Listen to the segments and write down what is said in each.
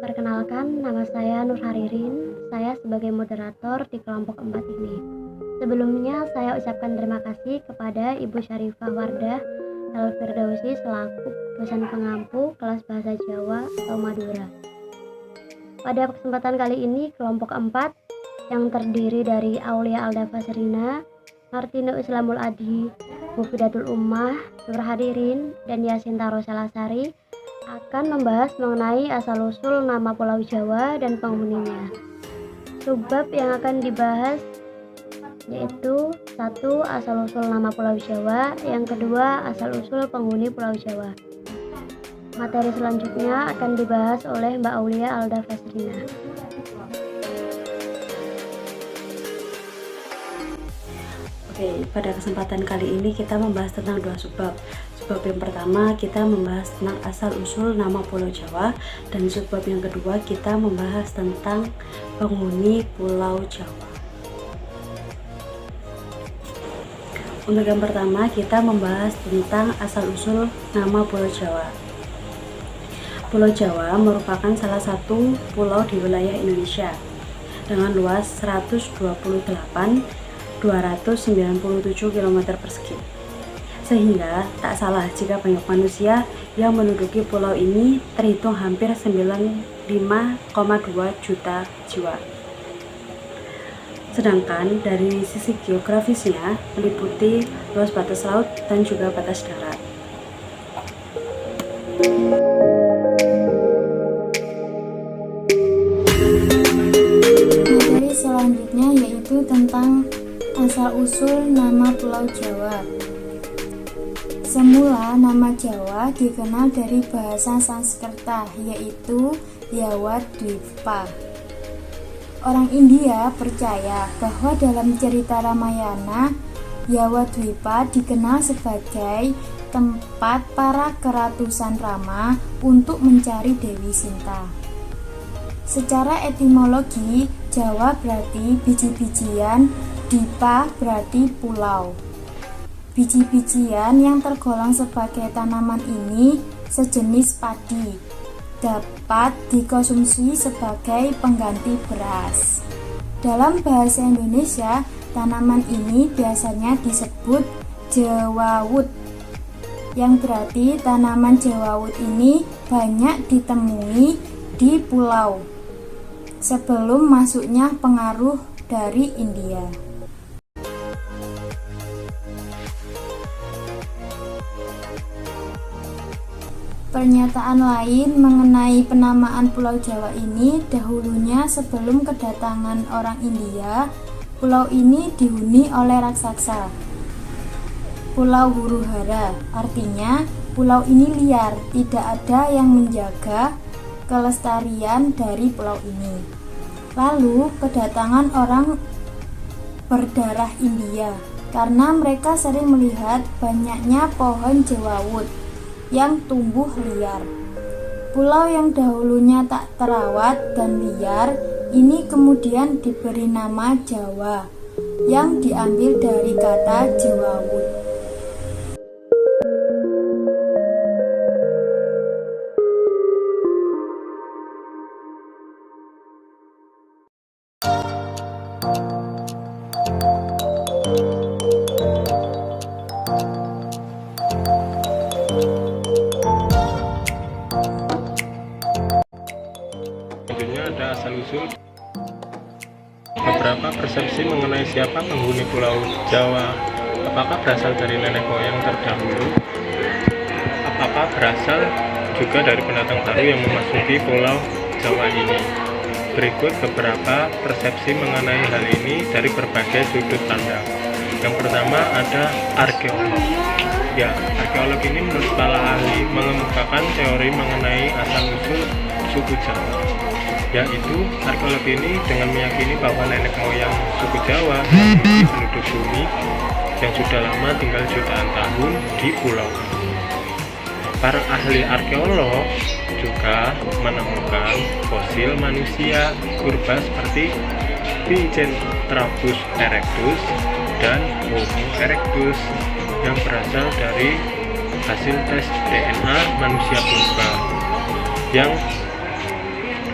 Perkenalkan, nama saya Nur Haririn. Saya sebagai moderator di kelompok 4 ini. Sebelumnya saya ucapkan terima kasih kepada Ibu Syarifah Wardah El-Firdausi selaku dosen pengampu kelas bahasa Jawa atau Madura. Pada kesempatan kali ini, kelompok 4 yang terdiri dari Aulia Alda Fasrina, Martino Islamul Adi, Mufidatul Ummah, Nur Haririn, dan Yasinta Rosalasari akan membahas mengenai asal-usul nama Pulau Jawa dan penghuninya. Subbab yang akan dibahas yaitu 1. Asal-usul nama Pulau Jawa, yang kedua asal-usul penghuni Pulau Jawa. Materi selanjutnya akan dibahas oleh Mbak Aulia Alda Fasrina. Oke, pada kesempatan kali ini kita membahas tentang 2 subbab. Subbab yang pertama kita membahas tentang asal-usul nama Pulau Jawa, dan subbab yang kedua kita membahas tentang penghuni Pulau Jawa. Untuk yang pertama kita membahas tentang asal-usul nama Pulau Jawa. Pulau Jawa merupakan salah satu pulau di wilayah Indonesia dengan luas 128.297 km persegi. Sehingga tak salah jika banyak manusia yang menduduki pulau ini terhitung hampir 95,2 juta jiwa. Sedangkan dari sisi geografisnya meliputi luas batas laut dan juga batas darat. Materi selanjutnya yaitu tentang asal-usul nama Pulau Jawa. Semula nama Jawa dikenal dari bahasa Sanskerta yaitu Yawadwipa. Orang India percaya bahwa dalam cerita Ramayana, Yawadwipa dikenal sebagai tempat para keratusan Rama untuk mencari Dewi Sinta. Secara etimologi, Jawa berarti biji-bijian, Dipa berarti pulau. Biji-bijian yang tergolong sebagai tanaman ini sejenis padi, dapat dikonsumsi sebagai pengganti beras. Dalam bahasa Indonesia, tanaman ini biasanya disebut jewawut, yang berarti tanaman jewawut ini banyak ditemui di pulau sebelum masuknya pengaruh dari India. Pernyataan lain mengenai penamaan Pulau Jawa ini, dahulunya sebelum kedatangan orang India, pulau ini dihuni oleh raksasa. Pulau Huru-Hara, artinya pulau ini liar, tidak ada yang menjaga kelestarian dari pulau ini. Lalu kedatangan orang berdarah India, karena mereka sering melihat banyaknya pohon jewawut yang tumbuh liar. Pulau yang dahulunya tak terawat dan liar ini kemudian diberi nama Jawa, yang diambil dari kata jewawut. Selanjutnya ada asal-usul. Beberapa persepsi mengenai siapa penghuni Pulau Jawa. Apakah berasal dari nenek moyang terdahulu? Apakah berasal juga dari pendatang baru yang memasuki Pulau Jawa ini? Berikut beberapa persepsi mengenai hal ini dari berbagai sudut pandang. Yang pertama ada arkeolog. Ya, arkeolog ini menurut para ahli mengemukakan teori mengenai asal-usul suku Jawa. Yaitu arkeolog ini dengan meyakini bahwa nenek moyang suku Jawa memiliki penduduk bumi yang sudah lama tinggal jutaan tahun di pulau. Para ahli arkeolog juga menemukan fosil manusia purba seperti Pithecanthropus erectus dan Homo erectus yang berasal dari hasil tes DNA manusia purba yang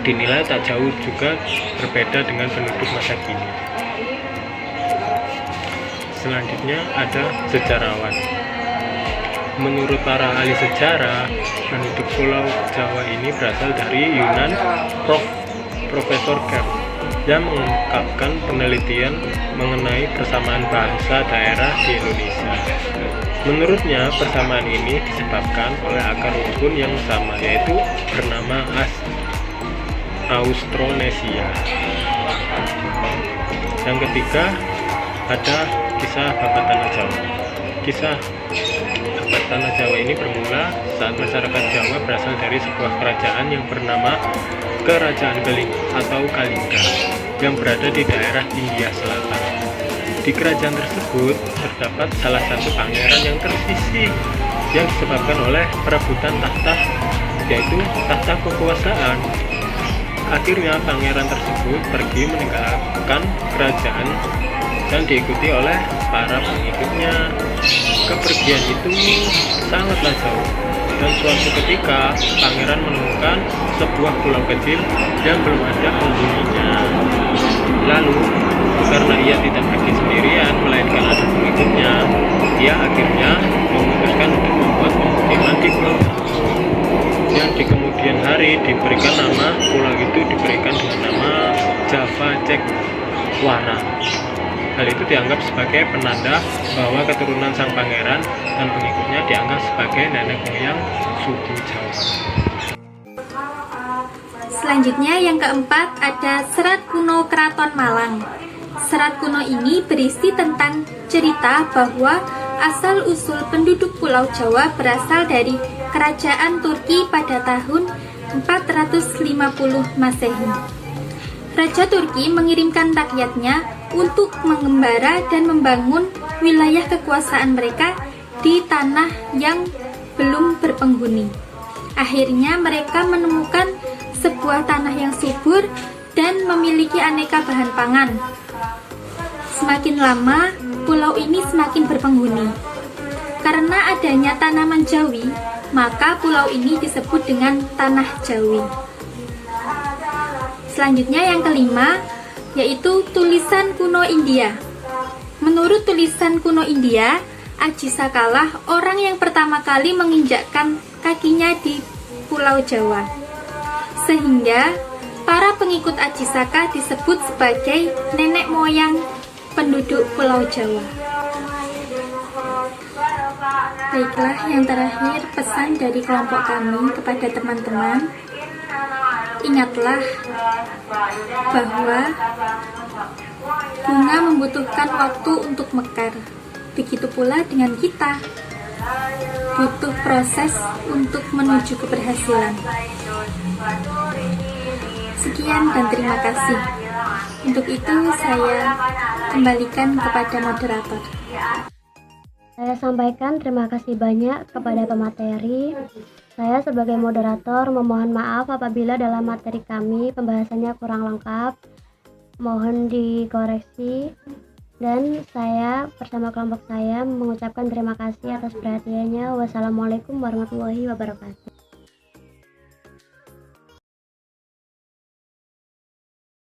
dinilai tak jauh juga berbeda dengan penduduk masa kini. Selanjutnya ada sejarawan. Menurut para ahli sejarah, penduduk Pulau Jawa ini berasal dari Yunan. Profesor Kemp yang mengungkapkan penelitian mengenai persamaan bahasa daerah di Indonesia. Menurutnya, persamaan ini disebabkan oleh akar rukun yang sama, yaitu bernama Austronesia. Yang ketiga, ada kisah babat tanah Jawa. Kisah babat tanah Jawa ini bermula saat masyarakat Jawa berasal dari sebuah kerajaan yang bernama Kerajaan Beling atau Kalingga yang berada di daerah India Selatan. Di kerajaan tersebut terdapat salah satu pangeran yang tersisih yang disebabkan oleh perebutan tahta, yaitu tahta kekuasaan. Akhirnya pangeran tersebut pergi meninggalkan kerajaan dan diikuti oleh para pengikutnya. Kepergian itu sangatlah jauh, dan suatu ketika pangeran menemukan sebuah pulau kecil yang belum ada penghuninya. Lalu karena ia tidak pergi sendirian melainkan ada pengikutnya, ia akhirnya memutuskan untuk membuat pemukiman di pulau tersebut. Dan di kemudian hari diberikan nama pulau itu diberikan dengan nama Java Cekuara. Hal itu dianggap sebagai penanda bahwa keturunan sang pangeran dan pengikutnya dianggap sebagai nenek moyang suku Jawa. Selanjutnya yang keempat ada Serat Kuno Keraton Malang. Serat kuno ini berisi tentang cerita bahwa asal-usul penduduk Pulau Jawa berasal dari kerajaan Turki pada tahun 450 Masehi. Raja Turki mengirimkan rakyatnya untuk mengembara dan membangun wilayah kekuasaan mereka di tanah yang belum berpenghuni. Akhirnya mereka menemukan sebuah tanah yang subur dan memiliki aneka bahan pangan. Semakin lama, pulau ini semakin berpenghuni. Karena adanya tanaman Jawi, maka pulau ini disebut dengan Tanah Jawi. Selanjutnya yang kelima, yaitu tulisan kuno India. Menurut tulisan kuno India, Aji Sakalah orang yang pertama kali menginjakkan kakinya di Pulau Jawa. Sehingga para pengikut Aji Saka disebut sebagai nenek moyang penduduk Pulau Jawa. Baiklah, yang terakhir pesan dari kelompok kami kepada teman-teman. Ingatlah bahwa bunga membutuhkan waktu untuk mekar. Begitu pula dengan kita, butuh proses untuk menuju keberhasilan. Sekian dan terima kasih. Untuk itu saya kembalikan kepada moderator. Saya sampaikan terima kasih banyak kepada pemateri. Saya sebagai moderator memohon maaf apabila dalam materi kami pembahasannya kurang lengkap. Mohon dikoreksi. Dan saya bersama kelompok saya mengucapkan terima kasih atas perhatiannya. Wassalamualaikum warahmatullahi wabarakatuh.